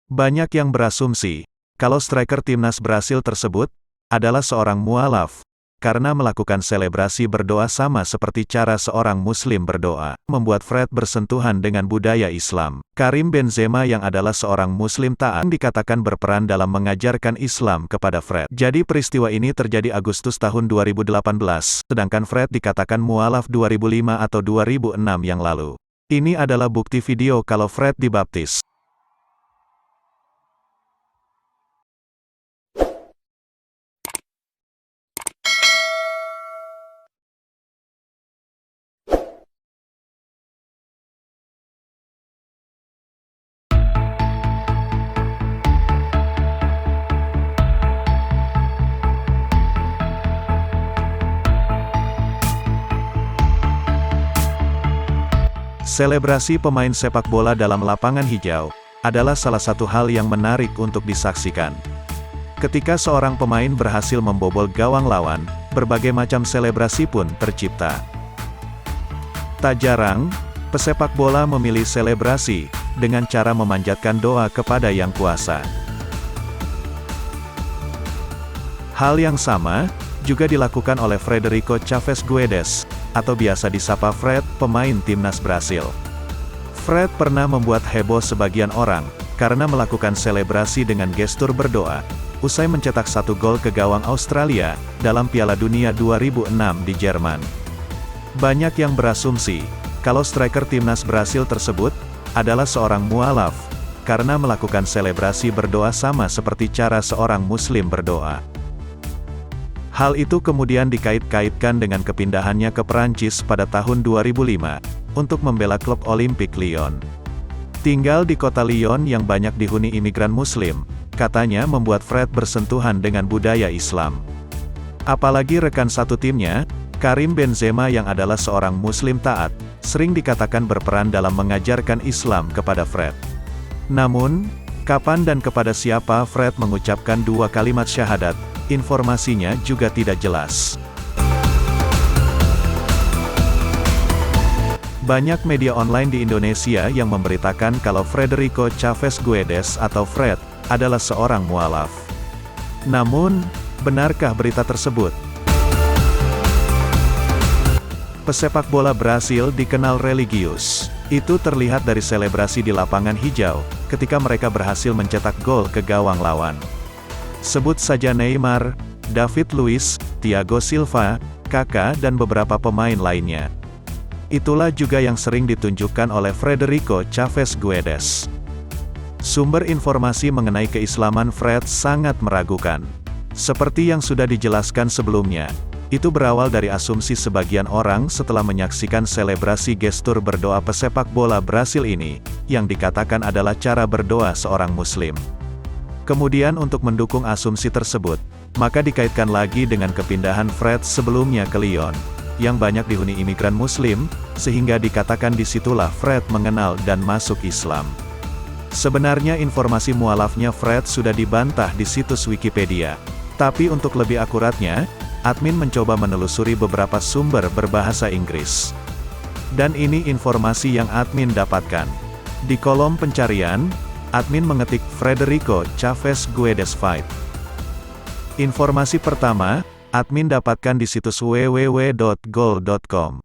Banyak yang berasumsi, kalau striker timnas Brasil tersebut, adalah seorang mualaf, karena melakukan selebrasi berdoa sama seperti cara seorang muslim berdoa, membuat Fred bersentuhan dengan budaya Islam. Karim Benzema yang adalah seorang muslim taat dikatakan berperan dalam mengajarkan Islam kepada Fred. Jadi peristiwa ini terjadi Agustus tahun 2018, sedangkan Fred dikatakan mualaf 2005 atau 2006 yang lalu. Ini adalah bukti video kalau Fred dibaptis. Selebrasi pemain sepak bola dalam lapangan hijau adalah salah satu hal yang menarik untuk disaksikan. Ketika seorang pemain berhasil membobol gawang lawan, berbagai macam selebrasi pun tercipta. Tak jarang, pesepak bola memilih selebrasi dengan cara memanjatkan doa kepada Yang Kuasa. Hal yang sama juga dilakukan oleh Frederico Chaves Guedes, atau biasa disapa Fred, pemain timnas Brasil. Fred pernah membuat heboh sebagian orang, karena melakukan selebrasi dengan gestur berdoa, usai mencetak 1 gol ke gawang Australia, dalam Piala Dunia 2006 di Jerman. Banyak yang berasumsi, kalau striker timnas Brasil tersebut, adalah seorang mualaf, karena melakukan selebrasi berdoa sama seperti cara seorang muslim berdoa. Hal itu kemudian dikait-kaitkan dengan kepindahannya ke Perancis pada tahun 2005, untuk membela klub Olympique Lyon. Tinggal di kota Lyon yang banyak dihuni imigran muslim, katanya membuat Fred bersentuhan dengan budaya Islam. Apalagi rekan satu timnya, Karim Benzema yang adalah seorang muslim taat, sering dikatakan berperan dalam mengajarkan Islam kepada Fred. Namun, kapan dan kepada siapa Fred mengucapkan 2 kalimat syahadat, informasinya juga tidak jelas. Banyak media online di Indonesia yang memberitakan kalau Frederico Chaves Guedes atau Fred, adalah seorang mualaf. Namun, benarkah berita tersebut? Pesepak bola Brasil dikenal religius. Itu terlihat dari selebrasi di lapangan hijau, ketika mereka berhasil mencetak gol ke gawang lawan. Sebut saja Neymar, David Luiz, Thiago Silva, Kaká dan beberapa pemain lainnya. Itulah juga yang sering ditunjukkan oleh Frederico Chaves Guedes. Sumber informasi mengenai keislaman Fred sangat meragukan. Seperti yang sudah dijelaskan sebelumnya, itu berawal dari asumsi sebagian orang setelah menyaksikan selebrasi gestur berdoa pesepak bola Brasil ini, yang dikatakan adalah cara berdoa seorang muslim. Kemudian untuk mendukung asumsi tersebut, maka dikaitkan lagi dengan kepindahan Fred sebelumnya ke Lyon, yang banyak dihuni imigran muslim, sehingga dikatakan disitulah Fred mengenal dan masuk Islam. Sebenarnya informasi mualafnya Fred sudah dibantah di situs Wikipedia. Tapi untuk lebih akuratnya, admin mencoba menelusuri beberapa sumber berbahasa Inggris. Dan ini informasi yang admin dapatkan. Di kolom pencarian, admin mengetik Frederico Chaves Guedes Fight. Informasi pertama, admin dapatkan di situs www.goal.com.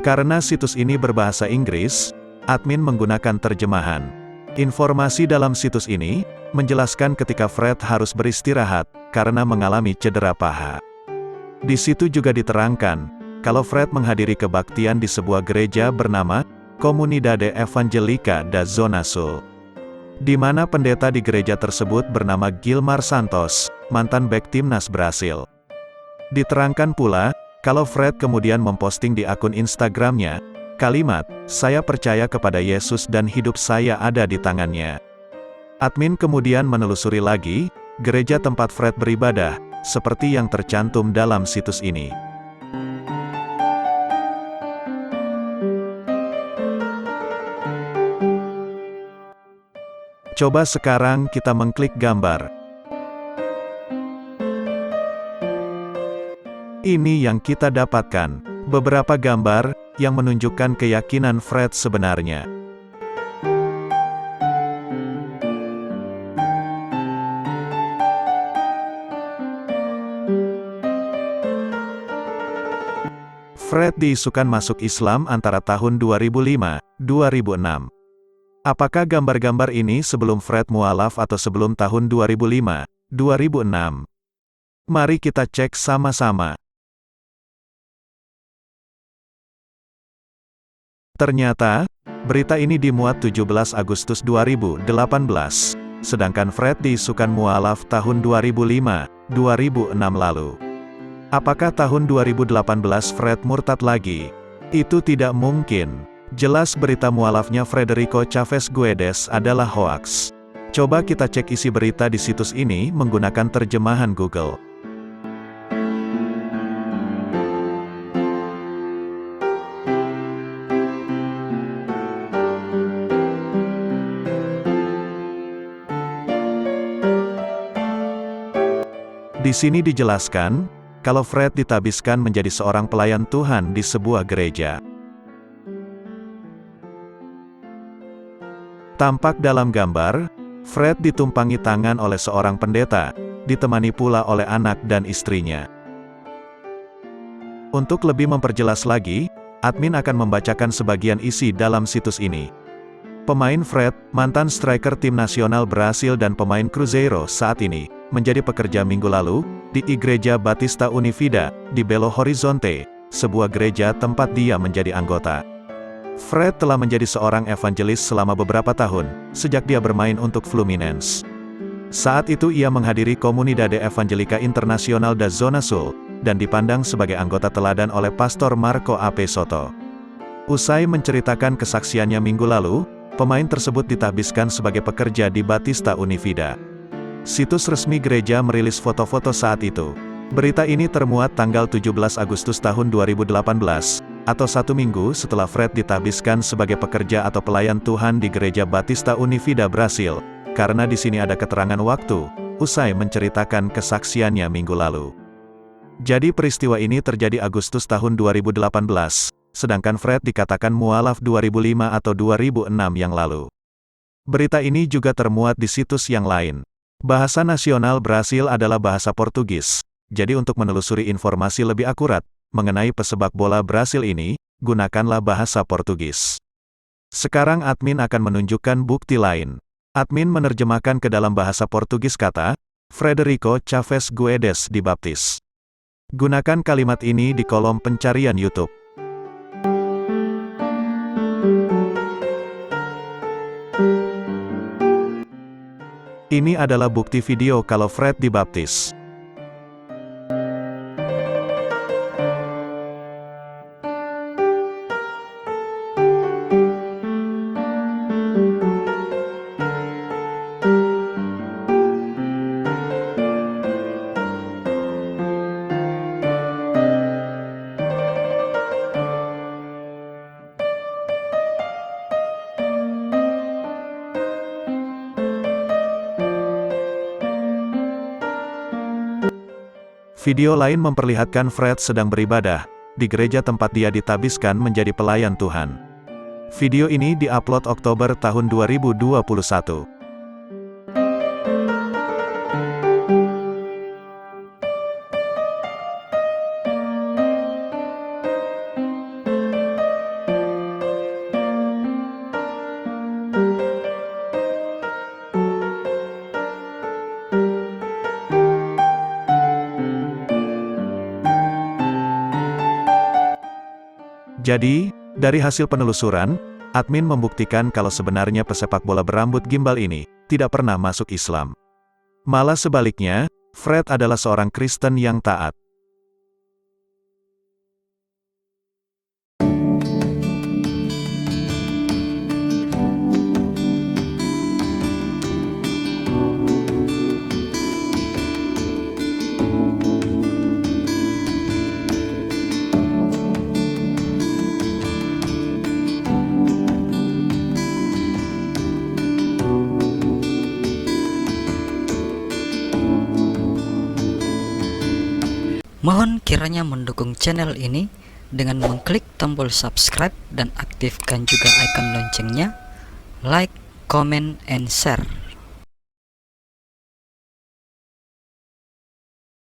Karena situs ini berbahasa Inggris, admin menggunakan terjemahan. Informasi dalam situs ini menjelaskan ketika Fred harus beristirahat karena mengalami cedera paha. Di situ juga diterangkan, kalau Fred menghadiri kebaktian di sebuah gereja bernama Comunidade Evangelica da Zona Sul, di mana pendeta di gereja tersebut bernama Gilmar Santos, mantan bek timnas Brasil. Diterangkan pula, kalau Fred kemudian memposting di akun Instagramnya, kalimat, "Saya percaya kepada Yesus dan hidup saya ada di tangannya." Admin kemudian menelusuri lagi, gereja tempat Fred beribadah, seperti yang tercantum dalam situs ini. Coba sekarang kita mengklik gambar. Ini yang kita dapatkan. Beberapa gambar yang menunjukkan keyakinan Fred sebenarnya. Fred diisukan masuk Islam antara tahun 2005-2006. Apakah gambar-gambar ini sebelum Fred mualaf atau sebelum tahun 2005-2006? Mari kita cek sama-sama. Ternyata, berita ini dimuat 17 Agustus 2018, sedangkan Fred diisukan mualaf tahun 2005-2006 lalu. Apakah tahun 2018 Fred murtad lagi? Itu tidak mungkin. Jelas berita mualafnya Federico Chavez Guedes adalah hoaks. Coba kita cek isi berita di situs ini menggunakan terjemahan Google. Di sini dijelaskan, kalau Fred ditabiskan menjadi seorang pelayan Tuhan di sebuah gereja. Tampak dalam gambar, Fred ditumpangi tangan oleh seorang pendeta, ditemani pula oleh anak dan istrinya. Untuk lebih memperjelas lagi, admin akan membacakan sebagian isi dalam situs ini. Pemain Fred, mantan striker tim nasional Brasil dan pemain Cruzeiro saat ini, menjadi pekerja minggu lalu, di Igreja Batista Univida, di Belo Horizonte, sebuah gereja tempat dia menjadi anggota. Fred telah menjadi seorang evangelis selama beberapa tahun, sejak dia bermain untuk Fluminense. Saat itu ia menghadiri Comunidade Evangelica Internacional da Zona Sul, dan dipandang sebagai anggota teladan oleh Pastor Marco A.P. Soto. Usai menceritakan kesaksiannya minggu lalu, pemain tersebut ditabiskan sebagai pekerja di Batista Univida. Situs resmi gereja merilis foto-foto saat itu. Berita ini termuat tanggal 17 Agustus tahun 2018, atau 1 minggu setelah Fred ditabiskan sebagai pekerja atau pelayan Tuhan di gereja Batista Univida Brasil, karena di sini ada keterangan waktu, usai menceritakan kesaksiannya minggu lalu. Jadi peristiwa ini terjadi Agustus tahun 2018, sedangkan Fred dikatakan mualaf 2005 atau 2006 yang lalu. Berita ini juga termuat di situs yang lain. Bahasa nasional Brasil adalah bahasa Portugis, jadi untuk menelusuri informasi lebih akurat mengenai pesepak bola Brasil ini, gunakanlah bahasa Portugis. Sekarang admin akan menunjukkan bukti lain. Admin menerjemahkan ke dalam bahasa Portugis kata, Federico Chavez Guedes dibaptis. Gunakan kalimat ini di kolom pencarian YouTube. Ini adalah bukti video kalau Fred dibaptis. Video lain memperlihatkan Fred sedang beribadah di gereja tempat dia ditabiskan menjadi pelayan Tuhan. Video ini diupload Oktober tahun 2021. Jadi, dari hasil penelusuran, admin membuktikan kalau sebenarnya pesepak bola berambut gimbal ini tidak pernah masuk Islam. Malah sebaliknya, Fred adalah seorang Kristen yang taat. kiranya mendukung channel ini dengan mengklik tombol subscribe dan aktifkan juga icon loncengnya, like, comment, and share.